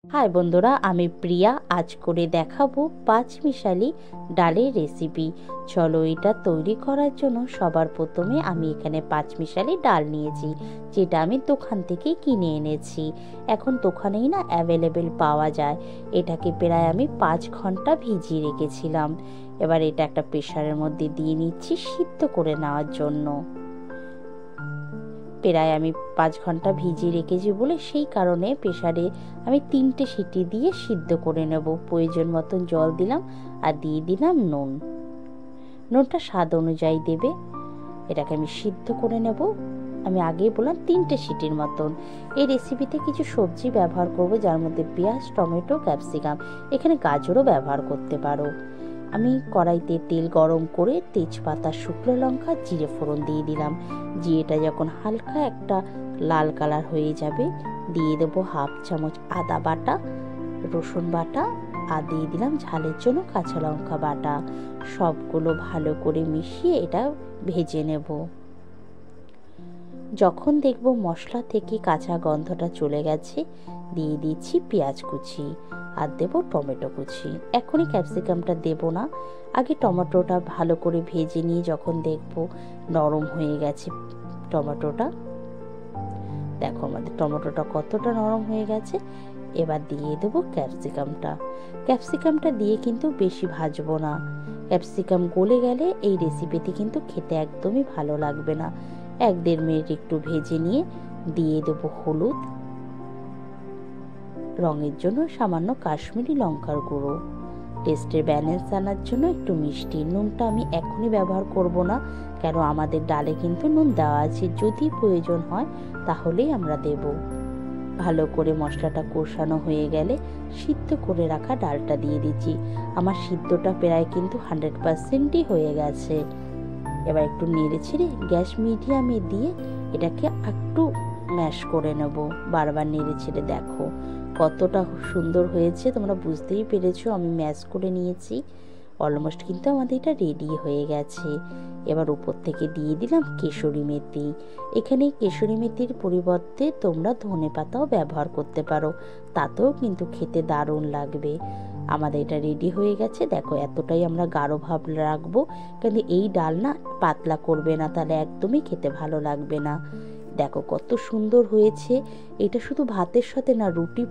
High বন্ধুরা, আমি প্রিয়া। আজ করে দেখাবো পাঁচমিশালি ডালের রেসিপি। চলো, এটা তৈরি করার জন্য সবার প্রথমে আমি এখানে পাঁচমিশালি ডাল নিয়েছি, যেটা আমি দোকান থেকে কিনে এনেছি। এখন দোকানেই না অ্যাভেলেবেল পাওয়া যায়। এটাকে প্রায় আমি 5 ঘন্টা ভিজিয়ে রেখেছিলাম। এবার এটা একটা প্রেসারের মধ্যে দিয়ে নিচ্ছি সিদ্ধ করে নেওয়ার জন্য। প্রায় আমি 5 ঘন্টা ভিজিয়ে রেখেছি বলে সেই কারণে প্রেসারে আমি 3টে সিটি দিয়ে সিদ্ধ করে নেব। প্রয়োজন মতন জল দিলাম আর দিয়ে দিলাম নুন। নুনটা স্বাদ অনুযায়ী দেবে। এটাকে আমি সিদ্ধ করে নেব। আমি আগেই বললাম 3টে সিটির মতন। এই রেসিপিতে কিছু সবজি ব্যবহার করব, যার মধ্যে পেঁয়াজ, টমেটো, ক্যাপসিকাম। এখানে গাজরও ব্যবহার করতে পারো। আমি কড়াইতে তেল গরম করে তেজপাতা, শুকনো লঙ্কা, জিরে ফোড়ন দিয়ে দিলাম। জিরেটা যখন হালকা একটা লাল কালার হয়ে যাবে, দিয়ে দেবো 1/2 চামচ আদা বাটা, রসুন বাটা, আর দিয়ে দিলাম ঝালের জন্য কাঁচা লঙ্কা বাটা। সবগুলো ভালো করে মিশিয়ে এটা ভেজে নেব। যখন দেখব মশলা থেকে কাঁচা গন্ধটা চলে গেছে, দিয়ে দিচ্ছি পেঁয়াজ কুচি আর দেব টমেটো কুচি। এখনই ক্যাপসিকামটা দেব না, আগে টমেটোটা ভালো করে ভেজে নিয়ে যখন দেখব নরম হয়ে গেছে টমেটোটা, দেখো আমাদের টমেটোটা কতটা নরম হয়ে গেছে। এবার দিয়ে দেব ক্যাপসিকামটা। ক্যাপসিকামটা দিয়ে কিন্তু বেশি ভাজবো না। ক্যাপসিকাম গলে গেলে এই রেসিপিতে কিন্তু খেতে একদমই ভালো লাগবে না। 1-1.5 মিনিট একটু ভেজে নিয়ে দিয়ে দেব হলুদ, রঙের জন্য সামান্য কাশ্মীরি লঙ্কার গুঁড়ো, টেস্টের ব্যালেন্স আনার জন্য একটু মিষ্টি। নুনটা আমি এখনই ব্যবহার করব না, কেন আমাদের ডালে কিন্তু নুন দেওয়া আছে। যদি প্রয়োজন হয় তাহলেই আমরা দেব। ভালো করে মশলাটা কষানো হয়ে গেলে সিদ্ধ করে রাখা ডালটা দিয়ে দিচ্ছি। আমার সিদ্ধটা প্রায় কিন্তু 100%ই হয়ে গেছে। এবার একটু নেড়ে ছেড়ে গ্যাস মিডিয়ামে দিয়ে এটাকে একটু ম্যাশ করে নেব। বারবার নেড়ে ছেড়ে দেখো কতটা সুন্দর হয়েছে, তোমরা বুঝতেই পেরেছো। আমি ম্যাশ করে নিয়েছি। অলমোস্ট কিন্তু আমাদের এটা রেডি হয়ে গেছে। এবার উপর থেকে দিয়ে দিলাম কেশরি মেথি। এখানে কেশরি মেথির পরিবর্তে তোমরা ধনে পাতাও ব্যবহার করতে পারো, তাতেও কিন্তু খেতে দারুণ লাগবে। আমাদের এটা রেডি হয়ে গেছে। দেখো এতটাই আমরা গাঢ় ভাব রাখবো, কিন্তু এই ডাল না পাতলা করবে না, তাহলে একদমই খেতে ভালো লাগবে না। দেখো কত সুন্দর হয়েছে। এটা শুধু ভাতের সাথে না, রুটি